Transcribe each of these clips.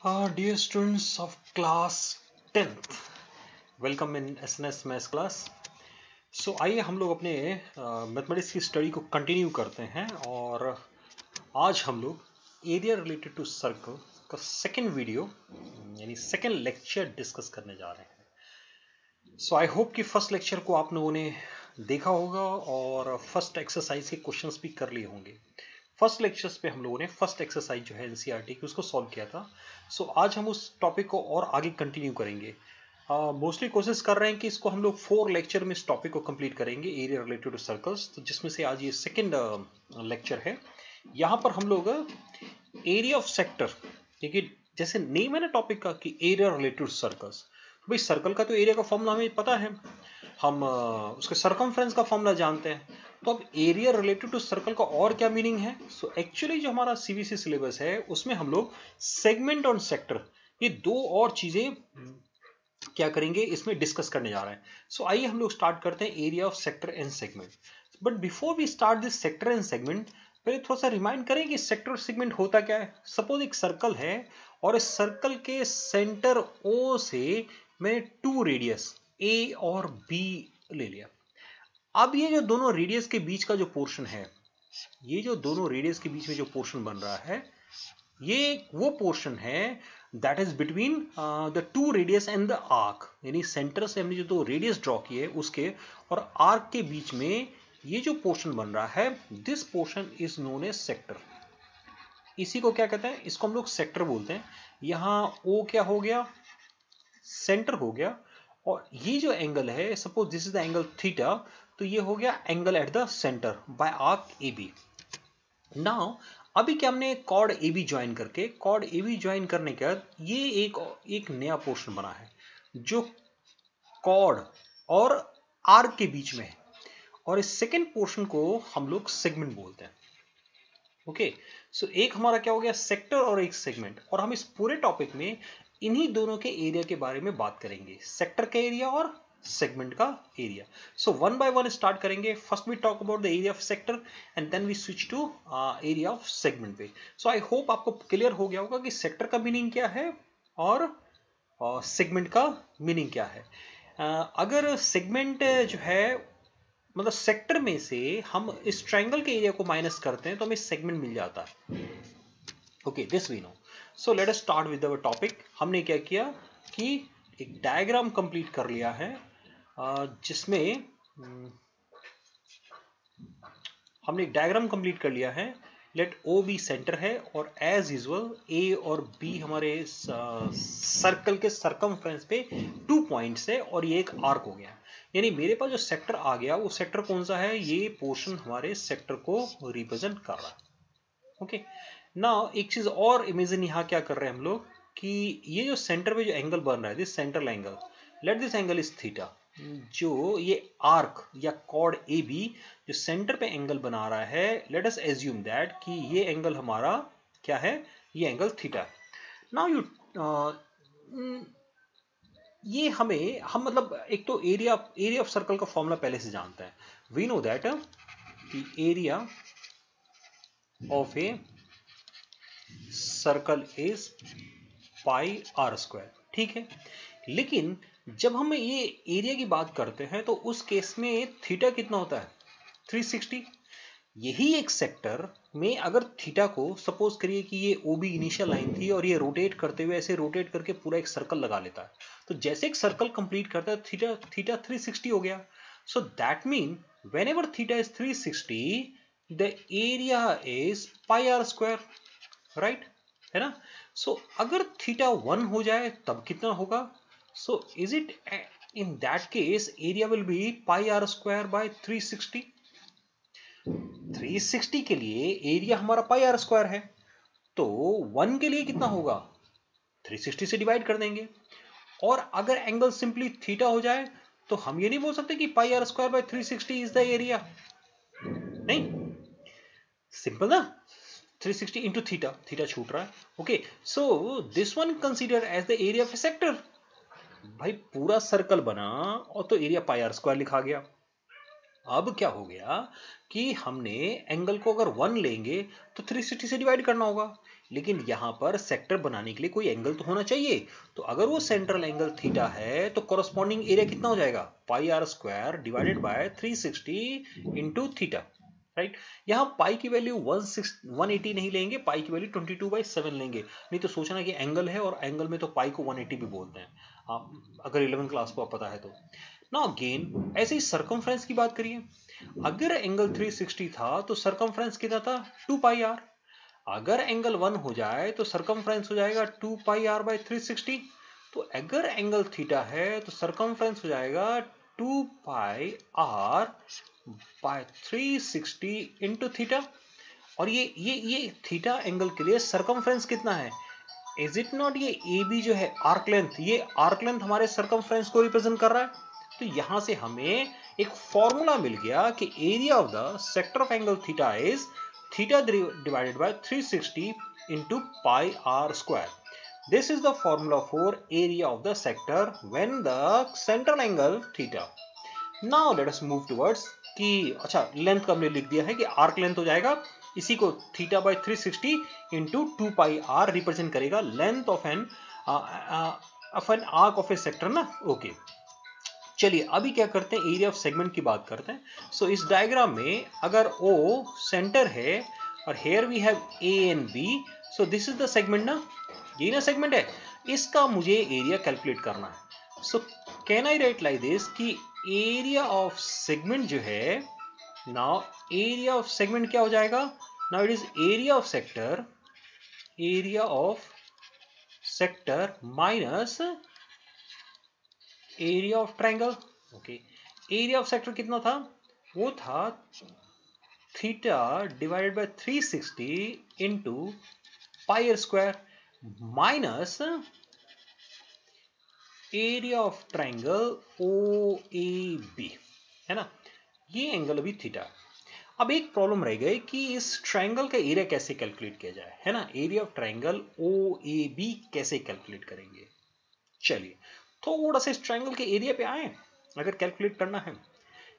Dear students of class 10th, welcome in SNS maths class. So आइए हम लोग अपने मैथमेटिक्स की स्टडी को कंटिन्यू करते हैं और आज हम लोग एरिया रिलेटेड टू सर्कल का सेकेंड वीडियो यानी सेकेंड लेक्चर डिस्कस करने जा रहे हैं। सो आई होप कि फर्स्ट लेक्चर को आप लोगों ने देखा होगा और फर्स्ट एक्सरसाइज के क्वेश्चंस भी कर लिए होंगे। फर्स्ट लेक्चर्स पे हम लोगों ने फर्स्ट एक्सरसाइज जो है एनसीईआरटी की उसको सॉल्व किया था। सो आज हम उस टॉपिक को और आगे कंटिन्यू करेंगे। मोस्टली कोशिश कर रहे हैं कि इसको हम लोग 4 लेक्चर में इस टॉपिक को कंप्लीट करेंगे, एरिया रिलेटेड टू सर्कल्स, तो जिसमें से आज ये सेकंड लेक्चर है। यहाँ पर हम लोग एरिया ऑफ सेक्टर, देखिए जैसे नेम है ना टॉपिक का कि एरिया रिलेटेड टू सर्कल्स, तो भाई सर्कल का तो एरिया का फॉर्मूला हमें पता है, हम उसके सरकमफ्रेंस का फॉर्मूला जानते हैं। तो अब एरिया रिलेटेड टू सर्कल का और क्या मीनिंग है? सो एक्चुअली जो हमारा सीबीएसई सिलेबस है उसमें हम लोग सेगमेंट और सेक्टर, ये दो और चीजें क्या करेंगे इसमें डिस्कस करने जा रहे हैं। सो आइए हम लोग स्टार्ट करते हैं area of sector and segment. But before we start this sector and segment, पहले थोड़ा सा रिमाइंड करें कि सेक्टर और सेगमेंट होता क्या है। सपोज एक सर्कल है और इस सर्कल के सेंटर ओ से मैंने 2 रेडियस ए और बी ले लिया। अब ये जो दोनों रेडियस के बीच का जो पोर्शन है, ये जो दोनों रेडियस के बीच में जो पोर्शन बन रहा है, ये वो पोर्शन है that is between the 2 radius and the arc, यानी सेंटर से हमने जो 2 रेडियस ड्रॉ किए उसके और आर्क के बीच में ये जो पोर्शन बन रहा है, this portion is known as sector. इसी को क्या कहते हैं? इसको हम लोग सेक्टर बोलते हैं। यहां ओ क्या हो गया? सेंटर हो गया। और ये जो एंगल है, suppose this is the angle theta, तो ये हो गया angle at the centre by arc A B. Now अभी क्या हमने कॉर्ड ए बी ज्वाइन करके, कॉर्ड ए बी ज्वाइन करने के बाद ये एक नया पोर्शन बना है जो कॉर्ड और आर्क के बीच में है, और इस सेकेंड पोर्शन को हम लोग सेगमेंट बोलते हैं। ओके, सो एक हमारा क्या हो गया? सेक्टर और एक सेगमेंट। और हम इस पूरे टॉपिक में इन्हीं दोनों के एरिया के बारे में बात करेंगे, सेक्टर का एरिया और सेगमेंट का area. So one by one start करेंगे। First we talk about the area of sector and then we switch to area of segment पे। सो आई होप आपको क्लियर हो गया होगा कि सेक्टर का मीनिंग क्या है और सेगमेंट का मीनिंग क्या है। अगर सेगमेंट जो है, मतलब सेक्टर में से हम इस ट्रायंगल के एरिया को माइनस करते हैं तो हमें सेगमेंट मिल जाता है। Okay, this we know. So let us start with our topic. हमने क्या किया कि एक डायग्राम कंप्लीट कर लिया है जिसमें हमने एक डायग्राम कंप्लीट कर लिया है। लेट ओ बी सेंटर है और एज यूजुअल ए और बी हमारे सर्कल के सरकमफ्रेंस पे 2 पॉइंट्स है और ये एक आर्क हो गया। यानी मेरे पास जो सेक्टर आ गया वो सेक्टर कौन सा है? ये पोर्शन हमारे सेक्टर को रिप्रेजेंट कर रहा है। ओके, नाउ एक चीज और इमेजिन यहाँ क्या कर रहे हैं हम लोग कि ये जो सेंटर पे जो एंगल बन रहा है, this central angle, let this angle is theta. जो ये आर्क या कॉर्ड ए बी जो सेंटर पे एंगल बना रहा है, लेट अस एज्यूम दैट कि ये एंगल हमारा क्या है? ये एंगल थीटा है। नाउ ये हम मतलब एक तो एरिया ऑफ सर्कल का फॉर्मूला पहले से जानते हैं। We know that area of a circle is pi are square, ठीक है। लेकिन जब हम ये एरिया की बात करते हैं तो उस केस में थीटा कितना होता है? 360। यही एक सेक्टर में अगर थीटा को सपोज करिए कि ये ओ बी इनिशियल लाइन थी और ये रोटेट करते हुए ऐसे रोटेट करके पूरा एक सर्कल लगा लेता है, तो जैसे एक सर्कल कंप्लीट करता है थीटा 360 हो गया। So that mean whenever theta is 360 the area is pi are square, right है ना। सो अगर थीटा 1 हो जाए तब कितना होगा? So is it in that case area will be pi are square by 360। 360 के लिए एरिया हमारा पाई आर स्क्वायर है, तो 1 के लिए कितना होगा? 360 से डिवाइड कर देंगे। और अगर एंगल सिंपली थीटा हो जाए तो हम ये नहीं बोल सकते कि pi are square by 360 is the area, नहीं, सिंपल ना, 360 इंटू थीटा, थीटा छूट रहा है। Okay, so this one consider as the area of a sector. भाई पूरा सर्कल बना और तो एरिया पाई आर स्क्वायर लिखा गया। अब क्या हो गया कि हमने एंगल को अगर 1 लेंगे तो 360 से डिवाइड करना होगा, लेकिन यहाँ पर सेक्टर बनाने के लिए कोई एंगल तो होना चाहिए। तो अगर वो सेंट्रल एंगल थीटा है तो कॉरस्पॉन्डिंग एरिया कितना हो जाएगा, pi are square divided by 360 into theta, right. यहाँ पाई की वैल्यू 180 नहीं लेंगे, पाई की वैल्यू 22/7 लेंगे। नहीं तो सोचना कि एंगल है और एंगल में तो पाई को 180 भी बोलते हैं, अगर 11th क्लास को आप पता है तो। नाउ अगेन ऐसे ही सर्कमफ्रेंस की बात करिए। अगर एंगल 360 था तो सर्कमफ्रेंस कितना था, 2 पाई आर। अगर एंगल 1 हो जाए तो सर्कमफ्रेंस हो जाएगा 2 पाई आर बाई 360। तो अगर एंगल थीटा है तो सर्कमफ्रेंस हो जाएगा 2 pi are bye 360 into theta. और ये थीटा एंगल के लिए सर्कमफ्रेंस कितना है, इज इट नॉट ये ए बी जो है आर्क लेंथ, ये आर्क लेंथ हमारे सर्कमफ्रेंस को रिप्रेजेंट कर रहा है। तो यहां से हमें एक फॉर्मूला मिल गया कि area of the sector of angle theta is theta divided by 360 into pi are square. This is the formula for area of the sector when the central angle theta. Now let us move towards कि अच्छा length का हमने लिख दिया है कि arc length हो जाएगा, इसी को theta by 360 into 2 pi R represent करेगा length of an arc of a sector ना। ओके चलिए अभी क्या करते हैं, एरिया ऑफ सेगमेंट की बात करते हैं। सो इस डायग्राम में अगर O सेंटर है और here we have A and B, so this is the segment ना, ये ना सेगमेंट है, इसका मुझे एरिया कैलकुलेट करना है। So can I write like this कि एरिया ऑफ सेगमेंट जो है, नाउ एरिया ऑफ सेगमेंट क्या हो जाएगा, now it is area of sector minus area of triangle. Okay area of sector कितना था, वो था theta divided by 360 into pi square minus area of triangle O A B, है ना, ये एंगल अभी थीटा। अब एक प्रॉब्लम रह गई कि इस ट्रायंगल का एरिया कैसे कैलकुलेट किया जाए, है ना, area of triangle O A B कैसे कैलकुलेट करेंगे। चलिए थोड़ा सा इस ट्रायंगल के एरिया पे आए अगर कैलकुलेट करना है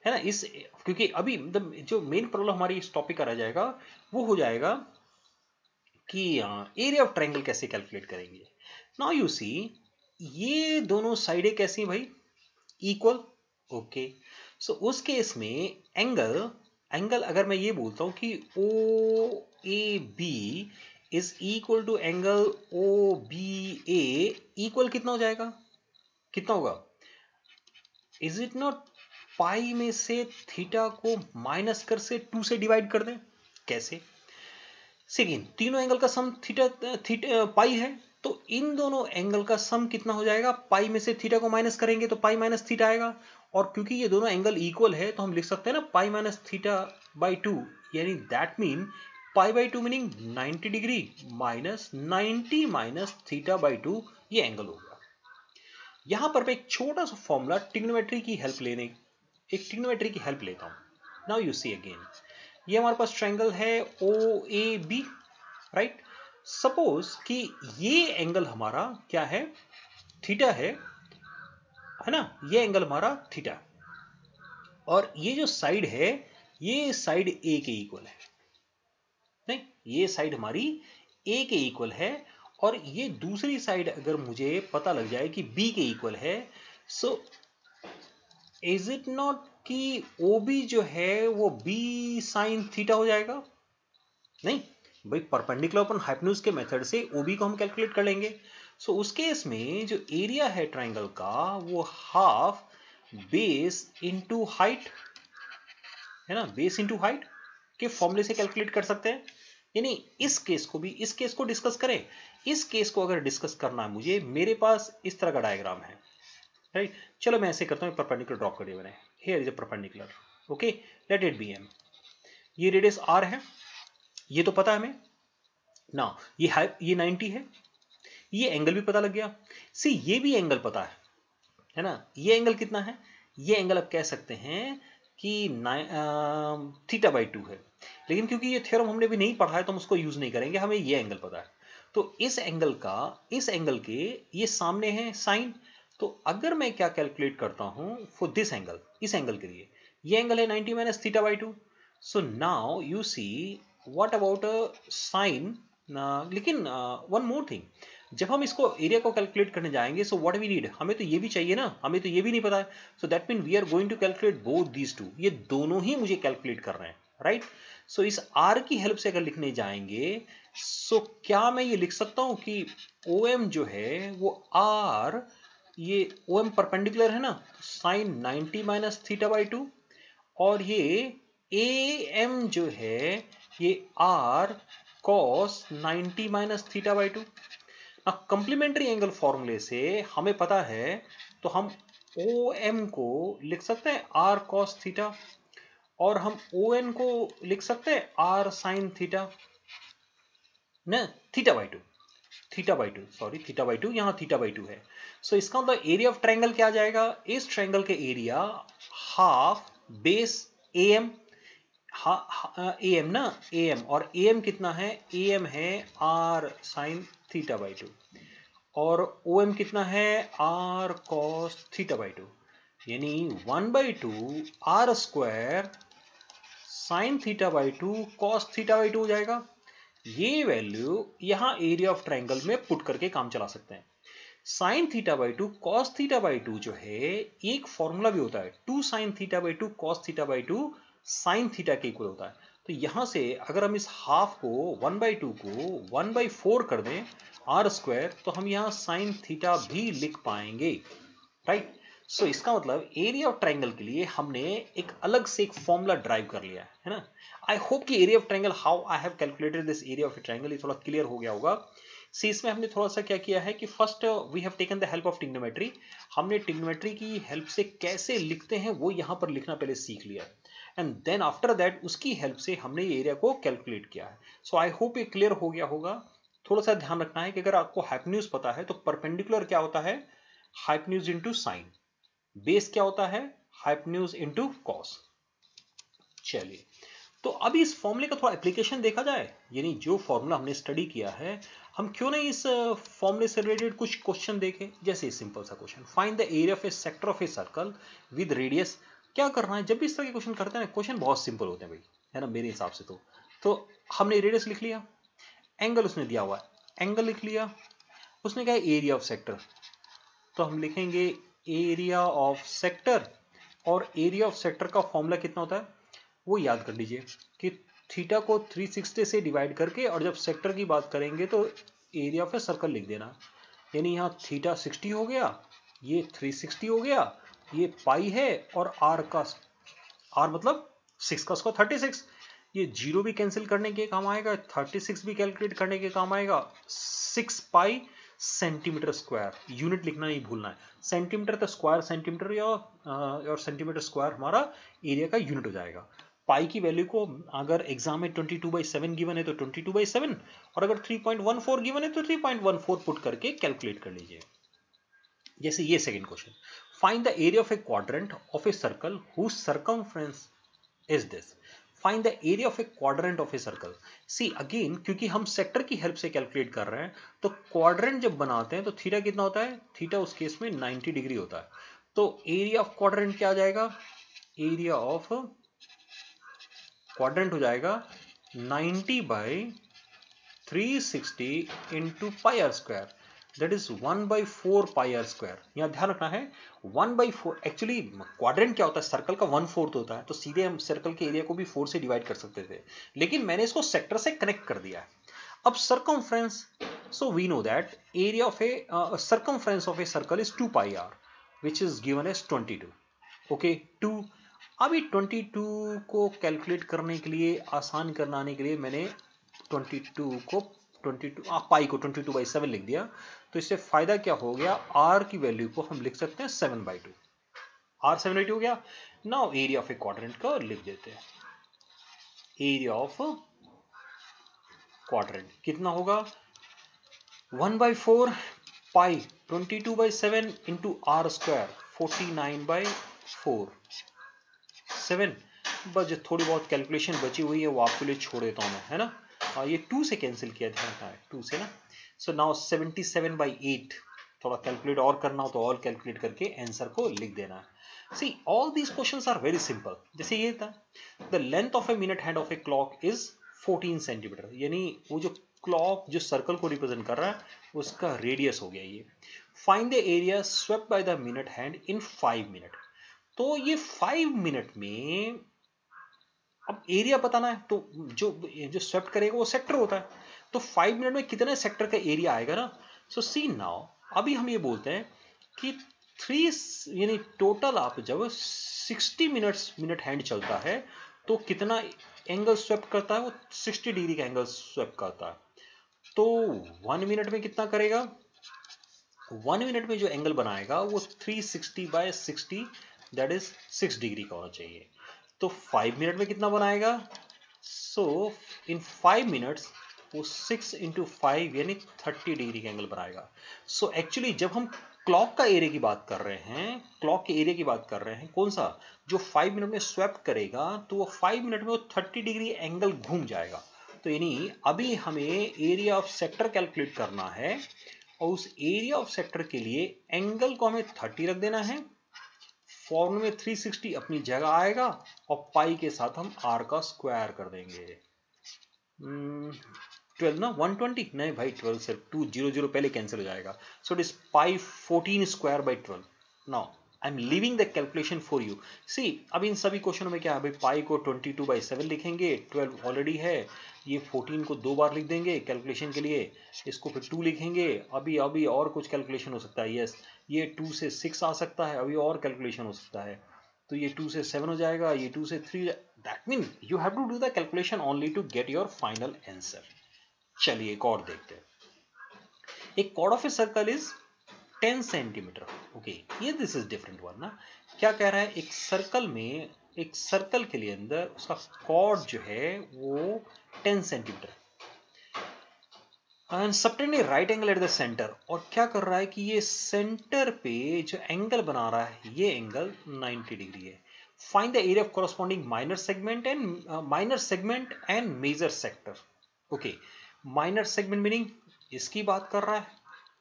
ना, इस क्योंकि अभी जो मेन प्रॉब्लम हमारी इस टॉपिक का रह जाएगा वो हो जाएगा कि एरिया ऑफ ट्रायंगल कैसे कैलकुलेट करेंगे। नाउ यू सी ये दोनों साइडें कैसी हैं भाई, इक्वल। ओके सो उस केस में एंगल अगर मैं ये बोलता हूं कि O A B is equal to angle O B A, equal कितना हो जाएगा, कितना होगा, इज इट नॉट पाई में से थीटा को माइनस कर से 2 से डिवाइड कर दें, कैसे, सेकेंड तीनों एंगल का सम थीटा पाई है, तो इन दोनों एंगल का सम कितना हो जाएगा, पाई में से थीटा को माइनस करेंगे तो पाई माइनस थीटा आएगा। और क्योंकि ये दोनों एंगल इक्वल है तो हम लिख सकते हैं ना पाई माइनस थीटा बाई 2, यानी that mean pi by 2 meaning 90 degree minus 90 minus theta by 2, ये एंगल हो गया। यहां पर मैं एक छोटा सा फॉर्मूला ट्रिग्नोमेट्री की हेल्प लेता हूं। नाउ यू सी अगेन, ये हमारे पास ट्रायंगल है ओ ए बी, राइट। सपोज कि ये एंगल हमारा क्या है, थीटा है ना, ये एंगल हमारा थीटा, और ये जो साइड है ये साइड ए के इक्वल है, नहीं ये साइड हमारी ए के इक्वल है, और ये दूसरी साइड अगर मुझे पता लग जाए कि बी के इक्वल है, सो इज इट नॉट कि ओ बी जो है वो बी साइन थीटा हो जाएगा, नहीं भाई परपेंडिकुलर अपन हाइपोटेन्यूज के मेथड से ओबी को हम कैलकुलेट कर लेंगे। सो उस केस में जो एरिया है ट्रायंगल का वो हाफ बेस इनटू हाइट, है ना, बेस इनटू हाइट के फॉर्मूले से कैलकुलेट कर सकते हैं। यानी इस केस को डिस्कस करें। इस केस को अगर डिस्कस करना है मुझे, मेरे पास इस तरह का डायग्राम है, राइट। चलो मैं ऐसे करता हूँ, परपेंडिकुलर ड्रॉ कर दिया मैंने, here is a perpendicular, okay let it be M. ये रेडियस आर है, ये तो पता है हमें ना, ये 90 है, ये एंगल भी पता लग गया। सी ये भी एंगल पता है ना, ये एंगल कितना है, ये एंगल आप कह सकते हैं कि थीटा बाई 2 है, लेकिन क्योंकि ये थ्योरम हमने भी नहीं पढ़ा है तो हम उसको यूज नहीं करेंगे, हमें ये एंगल पता है। तो इस एंगल के ये सामने है साइन, तो अगर मैं क्या कैलकुलेट करता हूं फॉर दिस एंगल, इस एंगल के लिए ये एंगल है 90 minus theta by 2। So now you see what about sine लेकिन वन मोर थिंग, जब हम इसको एरिया को कैलकुलेट करने जाएंगे, सो व्हाट वी नीड, हमें तो ये भी चाहिए ना, हमें तो ये भी नहीं पता है, so that mean we are going to calculate both these two, ये दोनों ही मुझे कैलकुलेट कर रहे हैं, राइट। सो इस आर की हेल्प से अगर लिखने जाएंगे, सो क्या मैं ये लिख सकता हूं कि ओ एम जो है वो आर, ये ओ एम परपेंडिकुलर है ना, साइन 90 माइनस थीटा बाई 2, और ये ए एम जो है ये R cos 90 minus theta by 2। अब कंप्लीमेंट्री एंगल फॉर्मूले से हमें पता है, तो हम ओ एम को लिख सकते हैं आर कॉस थीटा, और हम ओ एन को लिख सकते हैं आर साइन थीटा न, theta by 2, theta by 2, sorry theta by 2, यहाँ थीटा बाई 2 है। सो इसका मतलब एरिया ऑफ ट्रायंगल क्या आ जाएगा, इस ट्रायंगल के area half base A M, A M ना, ए एम, और ए एम कितना है, ए एम है आर साइन थीटा बाई 2, और ओ एम कितना है आर कॉस थीटा बाई 2, यानी 1/2 r square sine theta by 2 cos theta by 2 हो जाएगा। ये वैल्यू यहां एरिया ऑफ ट्रायंगल में पुट करके काम चला सकते हैं। Sine theta by 2 cos theta by 2 जो है, एक फॉर्मूला भी होता है 2 sine theta by 2 cos theta by 2 sine theta के इक्वल होता है। तो यहां से अगर हम इस हाफ को 1/2 को 1/4 कर दें आर स्क्वायर, तो हम यहां साइन थीटा भी लिख पाएंगे, राइट। सो इसका मतलब एरिया ऑफ ट्रायंगल के लिए हमने एक अलग से एक फॉर्मूला ड्राइव कर लिया है ना। आई होप कि area of triangle, how I have calculated this area of triangle, ये थोड़ा क्लियर हो गया होगा। सी इसमें हमने थोड़ा सा क्या किया है कि first we have taken the help of trigonometry, हमने ट्रिग्नोमेट्री की हेल्प से कैसे लिखते हैं वो यहाँ पर लिखना पहले सीख लिया, एंड देन आफ्टर दैट उसकी हेल्प से हमने ये एरिया को कैलकुलेट किया है। सो आई होप ये क्लियर हो गया होगा। थोड़ा सा ध्यान रखना है कि अगर आपको हाइपोटेन्यूज पता है तो परपेंडिकुलर क्या होता है, हाइपोटेन्यूज इनटू साइन, बेस क्या होता है, हाइपोटेन्यूज इनटू कॉस। चलिए, तो अभी इस फॉर्मूले का थोड़ा एप्लीकेशन देखा जाए, यानी जो फॉर्मूला हमने स्टडी किया है, हम क्यों नहीं इस फॉर्मूले से रिलेटेड कुछ क्वेश्चन देखें। जैसे सिंपल सा question, find the area of a sector of a circle with radius. क्या करना है, जब भी इस तरह के क्वेश्चन करते हैं, क्वेश्चन बहुत सिंपल होते हैं भाई, है ना, मेरे हिसाब से तो हमने रेडियस लिख लिया, एंगल उसने दिया हुआ है, एंगल लिख लिया, उसने कहा एरिया ऑफ सेक्टर, तो हम लिखेंगे एरिया ऑफ सेक्टर, और एरिया ऑफ सेक्टर का फॉर्मूला कितना होता है वो याद कर लीजिए कि थीटा को 360 से डिवाइड करके, और जब सेक्टर की बात करेंगे तो एरिया ऑफ ए सर्कल लिख देना, यानी यहाँ थीटा 60 हो गया, ये 360 हो गया, ये पाई है, और आर मतलब 6 का स्क्वायर 36, ये जीरो भी कैंसिल करने के काम आएगा, 36 भी कैलकुलेट करने के काम आएगा, 6 पाई सेंटीमीटर स्क्वायर, यूनिट लिखना नहीं भूलना है, सेंटीमीटर तो स्क्वायर सेंटीमीटर या और सेंटीमीटर स्क्वायर हमारा एरिया का यूनिट हो जाएगा। पाई की वैल्यू को अगर एग्जाम में 22/7 गिवन है तो 22/7, और अगर 3.14 गिवन है तो 3.14 पुट करके कैलकुलेट कर लीजिए। जैसे ये second question, find the area of a quadrant of a circle whose circumference is this. Find the area of a quadrant of a circle. See again, क्योंकि हम सेक्टर की हेल्प से कैलकुलेट कर रहे हैं, तो क्वाड्रेंट जब बनाते हैं तो थीटा कितना होता है, थीटा उस केस में 90 डिग्री होता है। तो एरिया ऑफ क्वाड्रेंट क्या आ जाएगा, एरिया ऑफ क्वाड्रेंट हो जाएगा 90/360 into pi are square, that is 1/4 pi are square. यहां ध्यान रखना है 1/4, एक्चुअली क्वाड्रेंट क्या होता है, सर्कल का 1/4 होता है, तो सीधे हम सर्कल के एरिया को भी 4 से डिवाइड कर सकते थे, लेकिन मैंने इसको सेक्टर से कनेक्ट कर दिया है। अब circumference, so we know that area of a circumference of a circle is 2 pi r which is given as 22, okay 2। अभी 22 को कैलकुलेट करने के लिए, आसान करवाने के लिए मैंने 22 को 22 पाई को 22/7 लिख दिया, तो इससे फायदा क्या हो गया, आर की वैल्यू को हम लिख सकते हैं 7/2, आर 7/2 हो गया। Now area of a quadrant का लिख देते हैं, एरिया ऑफ क्वाड्रेंट कितना होगा 1/4 पाई 22/7 इंटू आर स्क्वायर 49/4 7। बस जो थोड़ी बहुत कैलकुलेशन बची हुई है वो आपके लिए छोड़ देता हूं मैं, है ना। ये 2 से कैंसिल किया, ध्यान रखना है 2 से ना। सो नाउ 77/8, थोड़ा कैलकुलेट और करना हो तो और कैलकुलेट करके आंसर को लिख देना है। See all these questions are very simple. जैसे ये था, the length of a minute hand of a clock is 14 centimetre, यानी वो जो क्लॉक जो सर्कल को रिप्रेजेंट कर रहा है उसका रेडियस हो गया ये। Find the area swept by the minute hand in 5 minute. तो ये 5 मिनट में अब एरिया बताना है, तो जो जो स्वेप्ट करेगा वो सेक्टर होता है, तो 5 मिनट में कितने सेक्टर का एरिया आएगा ना। सो सी नाउ, अभी हम ये बोलते हैं कि 3 यानी टोटल आप जब 60 मिनट हैंड चलता है तो कितना एंगल स्वेप्ट करता है, वो 60 डिग्री का एंगल स्वेप्ट करता है। तो 1 मिनट में कितना करेगा, 1 मिनट में जो एंगल बनाएगा वो 360 बाय 60 दैट इज 6 डिग्री का होना चाहिए। तो 5 मिनट में कितना बनाएगा, सो इन 5 मिनट्स वो 6 इंटू 5 यानी 30 डिग्री का एंगल बनाएगा। सो एक्चुअली जब हम क्लॉक का एरिया की बात कर रहे हैं, क्लॉक के एरिया की बात कर रहे हैं, कौन सा, जो 5 मिनट में स्वैप करेगा तो वो 5 मिनट में वो 30 डिग्री एंगल घूम जाएगा। तो यानी अभी हमें एरिया ऑफ सेक्टर कैलकुलेट करना है और उस एरिया ऑफ सेक्टर के लिए एंगल को हमें 30 रख देना है, फॉर्मूले में 360 अपनी जगह आएगा और पाई के साथ हम आर का स्क्वायर कर देंगे। 12 ना 120 नहीं भाई, 12 से 200 पहले कैंसिल हो जाएगा। So it is pi 14 square by 12। Now I am leaving the calculation for you. See अब इन सभी क्वेश्चनों में क्या है भाई, पाई को 22/7 लिखेंगे, 12 ऑलरेडी है, ये 14 को 2 बार लिख देंगे कैलकुलेशन के लिए, इसको फिर 2 लिखेंगे, अभी और कुछ कैलकुलेशन हो सकता है। यस, ये 2 से 6 आ सकता है, अभी और कैलकुलेशन हो सकता है, तो ये 2 से 7 हो जाएगा, ये 2 से 3। That mean you have to do the calculation only to get your final answer. चलिए एक और देखते हैं। एक chord of a circle is 10 centimetre. Okay, ये दिस इज डिफरेंट वन ना। क्या कह रहा है, एक सर्कल में, एक सर्कल के लिए अंदर उसका कॉर्ड जो है वो 10 centimetre and subtend A right angle at the centre. और क्या कर रहा है कि ये सेंटर पे जो एंगल बना रहा है ये एंगल 90 डिग्री है। Find the area of corresponding minor segment and major sector. ओके, माइनर सेगमेंट मीनिंग इसकी बात कर रहा है,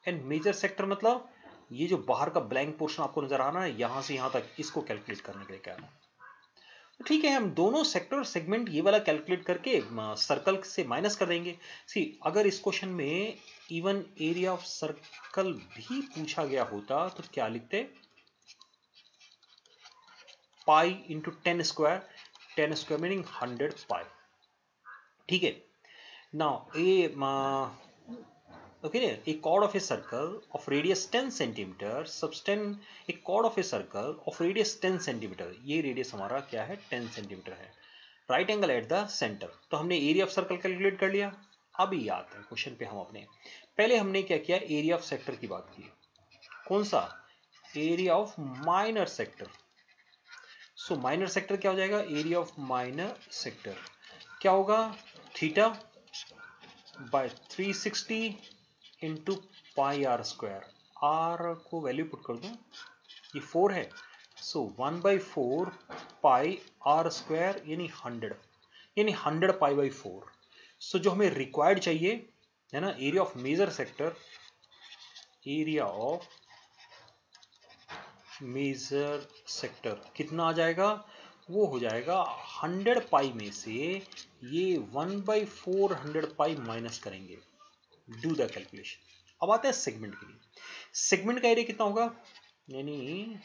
एंड मेजर सेक्टर मतलब ये जो बाहर का ब्लैंक पोर्शन आपको नजर आ रहा है यहां से यहां तक, इसको कैलकुलेट करने के लिए कह रहा है। ठीक है, हम दोनों सेक्टर और सेगमेंट ये वाला कैलकुलेट करके सर्कल से माइनस कर देंगे। सी अगर इस क्वेश्चन में इवन एरिया ऑफ सर्कल भी पूछा गया होता तो क्या लिखते, pi into 10 square, 10 square meaning 100 पाई। ठीक है, now A okay, a chord of a circle of radius 10 centimeter subtend a chord of a circle of radius 10 centimeter। ये रेडियस हमारा क्या है, 10 सेंटीमीटर है, right angle at the centre. तो हमने area of circle calculate कर लिया। अभी आते हैं क्वेश्चन पे हम अपने, पहले हमने क्या किया, एरिया ऑफ सेक्टर की बात की, कौन सा, area of minor sector. So minor sector क्या हो जाएगा, एरिया ऑफ माइनर सेक्टर क्या होगा, theta by 360 into pi are square. R को वैल्यू पुट कर दूं, ये 4 है, सो 1/4 पाई आर स्क्वायर यानी 100, यानी 100 पाई बाई 4। सो जो हमें रिक्वायर्ड चाहिए है ना, area of major sector, area of major sector कितना आ जाएगा, वो हो जाएगा 100 पाई में से ये 1/4 100 पाई माइनस करेंगे, डू द कैलकुलेशन। अब आते हैं सेगमेंट के लिए। सेगमेंट का एरिया कितना होगा, यानी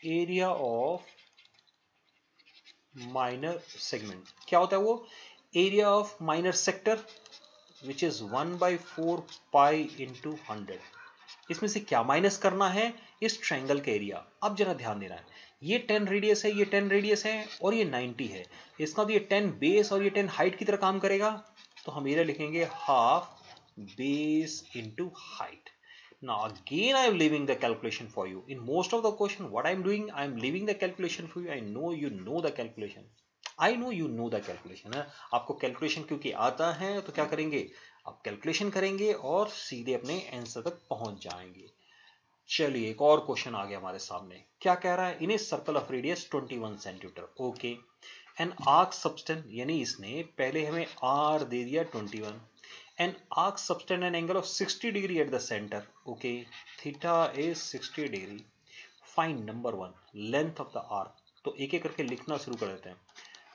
एरिया ऑफ माइनर सेगमेंट क्या होता है, वो area of minor sector which is 1/4 pi into 100। इसमें से क्या माइनस करना है, इस ट्रायंगल का एरिया। अब जरा ध्यान देना है, ये 10 रेडियस है, ये 10 रेडियस है और ये 90 है, इसका तो ये 10 बेस और ये 10 हाइट की तरह काम करेगा, तो हम एरिया लिखेंगे half base into height. Now again I am leaving the calculation for you. In most of the question what I am doing, I am leaving the calculation for you. I know you know the calculation. I know you know the calculation है, आपको calculation क्योंकि आता है तो क्या करेंगे, आप calculation करेंगे और सीधे अपने आंसर तक पहुंच जाएंगे। चलिए एक और क्वेश्चन आ गया हमारे सामने। क्या कह रहा है, in a circle of radius 21 centimetre. Okay, an arc subtend, यानी इसने पहले हमें आर दे दिया 21, an arc subtend an angle of 60 degree at the center. Okay, theta is 60 degree. Find number 1 length of the arc. तो एक एक करके लिखना शुरू कर देते हैं,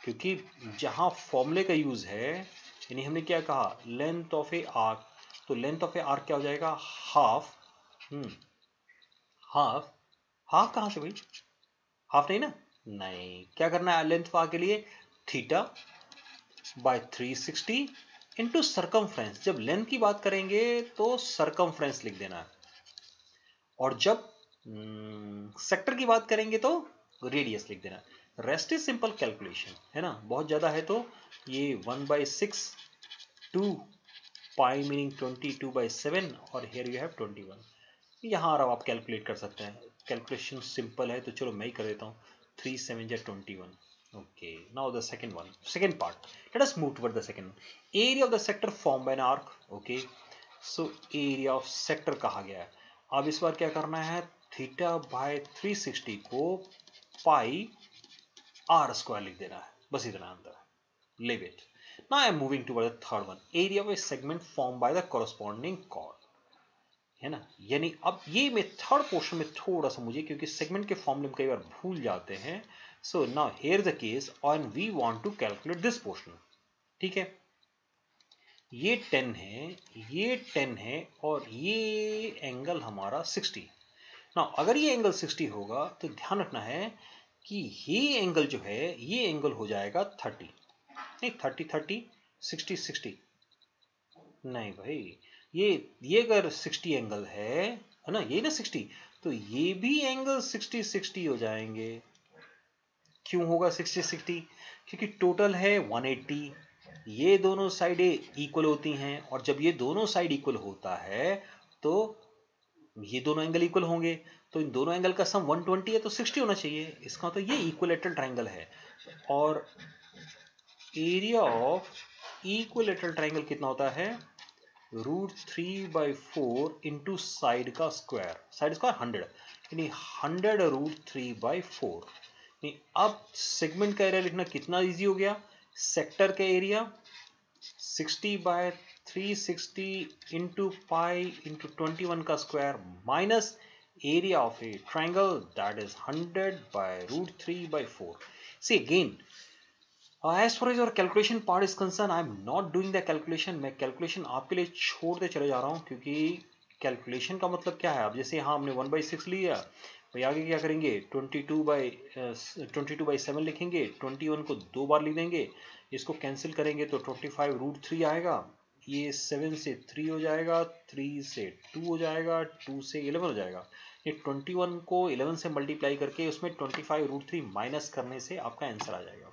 क्योंकि जहां फॉर्मूले का यूज है यानी हमने क्या कहा, लेंथ ऑफ ए आर्क, तो लेंथ ऑफ ए आर्क क्या हो जाएगा, हाफ। हाफ, हाफ कहां से भाई, हाफ नहीं ना, नहीं, क्या करना है लेंथ ऑफ आर्क के लिए, थीटा बाय 360 इंटू सरकमफ्रेंस। जब लेंथ की बात करेंगे तो सरकमफ्रेंस लिख देना है, और जब सेक्टर की बात करेंगे तो रेडियस लिख देना। रेस्ट इज सिंपल कैलकुलेशन, है ना, बहुत ज्यादा है तो ये 1/6 2 पाई मीनिंग 22/7 और हियर यू हैव 21। यहाँ अब आप कैलकुलेट कर सकते हैं, कैलकुलेशन सिंपल है तो चलो मैं ही कर देता हूँ। 3 7 जा 21। Okay, now the second part. Let us move toward the second one. Area of the sector formed by an arc. Okay, so area of sector कहा गया है। अब इस बार क्या करना है, थीटा बाय 360 को पाई आर स्क्वायर लिख देना है, बस इतना अंतर है। Leave it. Now I am moving toward the third one. Area of a segment formed by the corresponding chord. है ना, यानी अब ये मैं थर्ड पोर्शन में थोड़ा सा मुझे, क्योंकि सेगमेंट के फॉर्मूले में कई बार भूल जाते हैं। So now here the case and we want to calculate this portion. ठीक है, ये 10 है, ये 10 है, और ये एंगल हमारा 60। नाउ अगर ये एंगल 60 होगा तो ध्यान रखना है कि ये एंगल जो है, ये एंगल हो जाएगा 30, नहीं 30 30 60 60, नहीं भाई, ये अगर 60 एंगल है ना, ये ना 60, तो ये भी एंगल 60 60 हो जाएंगे। क्यों होगा 60 60? क्योंकि टोटल है 180, ये दोनों साइडें इक्वल होती हैं, और जब ये दोनों साइड इक्वल होता है तो ये दोनों एंगल इक्वल होंगे, तो इन दोनों एंगल का सम 120 है तो 60 होना चाहिए। इसका तो ये इक्विलेटरल ट्रायंगल है, और एरिया ऑफ इक्विलेटरल ट्रायंगल कितना होता है, √3/4 इंटू साइड का स्क्वायर, साइड स्क्वायर 100, यानी 100 √3/4। अब सेगमेंट का एरिया लिखना कितना इजी हो गया, सेक्टर का एरिया 60/360 इंटू पाई इंटू 21 का square minus area of a triangle that is 100/√3/4। See again, as far as your calculation part is concerned, I am not doing the calculation. मैं calculation आपके लिए छोड़ते चले जा रहा हूँ, क्योंकि calculation का मतलब क्या है, अब जैसे यहाँ हमने 1/6 लिया, भाई आगे क्या करेंगे, 22/7 लिखेंगे, 21 को 2 बार लिख देंगे, इसको कैंसिल करेंगे तो 25√3 आएगा, ये 7 से 3 हो जाएगा, 3 से 2 हो जाएगा, 2 से 11 हो जाएगा। ये 21 को 11 से मल्टीप्लाई करके उसमें 25√3 माइनस करने से आपका आंसर आ जाएगा।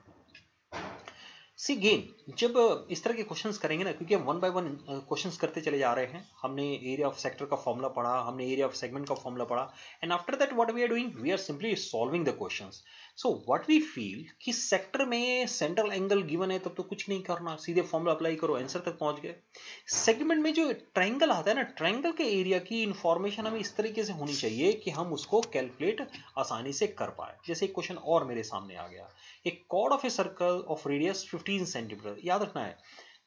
सी गेन, जब इस तरह के क्वेश्चंस करेंगे ना, क्योंकि हम 1 बाय 1 क्वेश्चंस करते चले जा रहे हैं, हमने एरिया ऑफ सेक्टर का फॉर्मूला पढ़ा, हमने एरिया ऑफ सेगमेंट का फॉर्मूला पढ़ा, and after that what we are doing, we are simply solving the questions. So what we feel कि सेक्टर में सेंट्रल एंगल गिवन है, तब तो कुछ नहीं करना, सीधे फॉर्मूला अप्लाई करो, आंसर तक पहुंच गए। सेगमेंट में जो ट्रायंगल आता है ना, ट्रायंगल के एरिया की इंफॉर्मेशन हमें इस तरीके से होनी चाहिए कि हम उसको कैलकुलेट आसानी से कर पाए। जैसे एक क्वेश्चन और मेरे सामने आ गया, एक chord of a circle of radius 15 centimetre. याद रखना है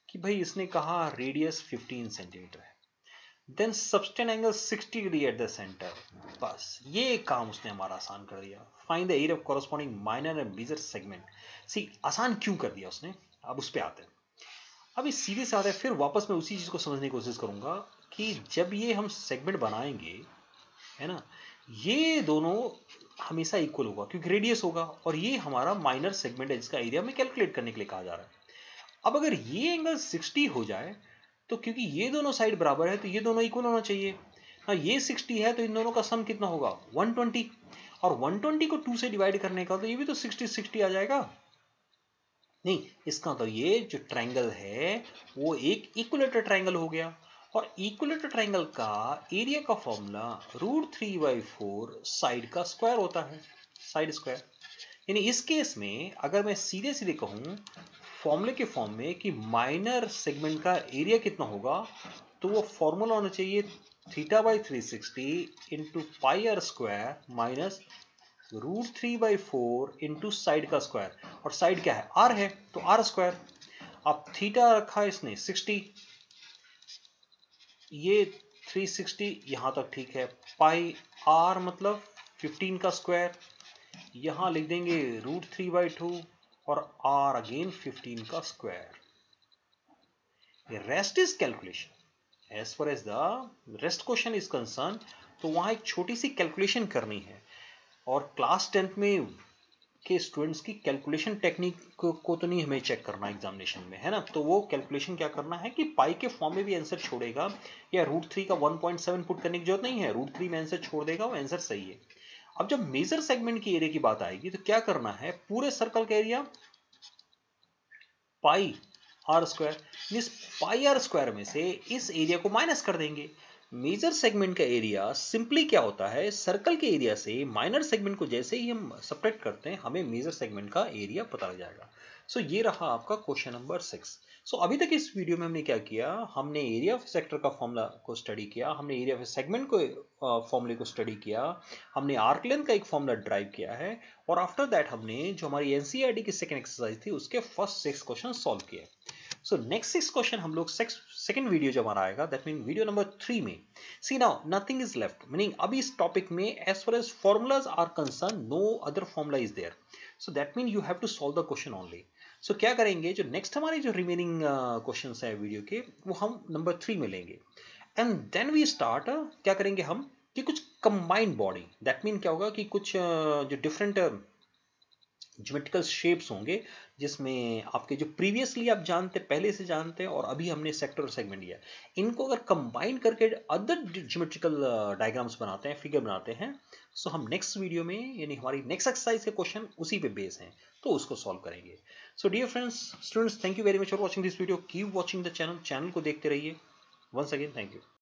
कि भाई इसने कहा रेडियस 15 सेंटीमीटर है, then subtend angle 60 degree at the centre, बस ये काम उसने हमारा आसान कर दिया। Find the area of corresponding minor and major segment. See आसान क्यों कर दिया उसने, अब उस पे आते हैं। अभी सीधे से आता है, फिर वापस मैं उसी चीज को समझने की कोशिश करूंगा कि जब ये हम सेगमेंट बनाएंगे, है ना, ये दोनों हमेशा इक्वल होगा क्योंकि रेडियस होगा, और ये हमारा माइनर सेगमेंट है जिसका एरिया में कैलकुलेट करने के लिए कहा जा रहा है। अब अगर ये एंगल 60 हो जाए तो क्योंकि ये दोनों साइड बराबर है तो ये दोनों इक्वल होना चाहिए। हाँ, ये 60 है तो इन दोनों का सम कितना होगा, 120, और 120 को 2 से डिवाइड करने का तो ये भी तो 60 60 आ जाएगा। नहीं, इसका तो ये जो ट्रायंगल है वो एक इक्विलेटरल ट्रायंगल हो गया, और इक्विलेटरल ट्रायंगल का एरिया का फॉर्मूला √3/4 साइड का स्क्वायर होता है, साइड स्क्वायर। यानी इस केस में अगर मैं सीधे सीधे कहूं फॉर्मूले के फॉर्म में कि माइनर सेगमेंट का एरिया कितना होगा, तो वो फॉर्मूला होना चाहिए θ/360 into pi are square minus √3/4 into side का स्क्वायर, और साइड क्या है, आर है तो आर स्क्वायर। अब थीटा रखा है इसने 60, ये 360 यहां तक ठीक है, पाई आर मतलब 15 का स्क्वायर, यहां लिख देंगे √3/2 और आर अगेन 15 का square. Rest is calculation, as far as the rest question is concern, तो वहां एक छोटी सी कैलकुलेशन करनी है। और क्लास 10th में के स्टूडेंट्स की कैलकुलेशन टेक्निक को तो नहीं हमें चेक करना एग्जामिनेशन में, है ना। तो वो कैलकुलेशन क्या करना है कि पाई के फॉर्म में भी आंसर छोड़ेगा, या √3 का 1.7 पुट करने की जरूरत नहीं है, √3 में आंसर छोड़ देगा, वो आंसर सही है। अब जब मेजर सेगमेंट की एरिया की बात आएगी तो क्या करना है, पूरे सर्कल का एरिया पाई आर स्क्वायर, इस पाई आर स्क्वायर में से इस एरिया को माइनस कर देंगे। मेजर सेगमेंट का एरिया सिंपली क्या होता है, सर्कल के एरिया से माइनर सेगमेंट को जैसे ही हम सब्ट्रैक्ट करते हैं हमें मेजर सेगमेंट का एरिया पता लग जाएगा। सो ये रहा आपका क्वेश्चन नंबर 6। सो अभी तक इस वीडियो में हमने क्या किया, हमने एरिया ऑफ सेक्टर का फॉर्मूला को स्टडी किया, हमने एरिया ऑफ सेगमेंट को फॉर्मूले को स्टडी किया, हमने आर्क लेंथ का एक फॉर्मूला ड्राइव किया है, और आफ्टर दैट हमने जो हमारी एनसीईआरटी की सेकंड एक्सरसाइज थी उसके फर्स्ट 6 क्वेश्चन सॉल्व किए। सो नेक्स्ट 6 क्वेश्चन हम लोग सेकंड वीडियो जब हमारा आएगा, दैट मीन वीडियो नंबर 3 में। See now nothing is left, meaning अभी इस टॉपिक में as far as formulas are concern no other formula is there, so that mean you have to solve the question only. So क्या करेंगे, जो next हमारे जो remaining question है video के, वो हम नंबर 3 में लेंगे, एंड देन वी स्टार्ट क्या करेंगे हम कि कुछ कंबाइंड बॉडी, दैट मीन क्या होगा कि कुछ जो डिफरेंट ज्योमेट्रिकल शेप्स होंगे, जिसमें आपके जो प्रीवियसली आप जानते पहले से जानते हैं और अभी हमने सेक्टर और सेगमेंट लिया, इनको अगर कंबाइन करके अदर ज्योमेट्रिकल डायग्राम्स बनाते हैं, फिगर बनाते हैं, सो हम नेक्स्ट वीडियो में यानी हमारी नेक्स्ट एक्सरसाइज के क्वेश्चन उसी पे बेस हैं, तो उसको सॉल्व करेंगे। So dear friends, students, thank you very much for watching this video, keep watching the channel को देखते रहिए। Once again thank you.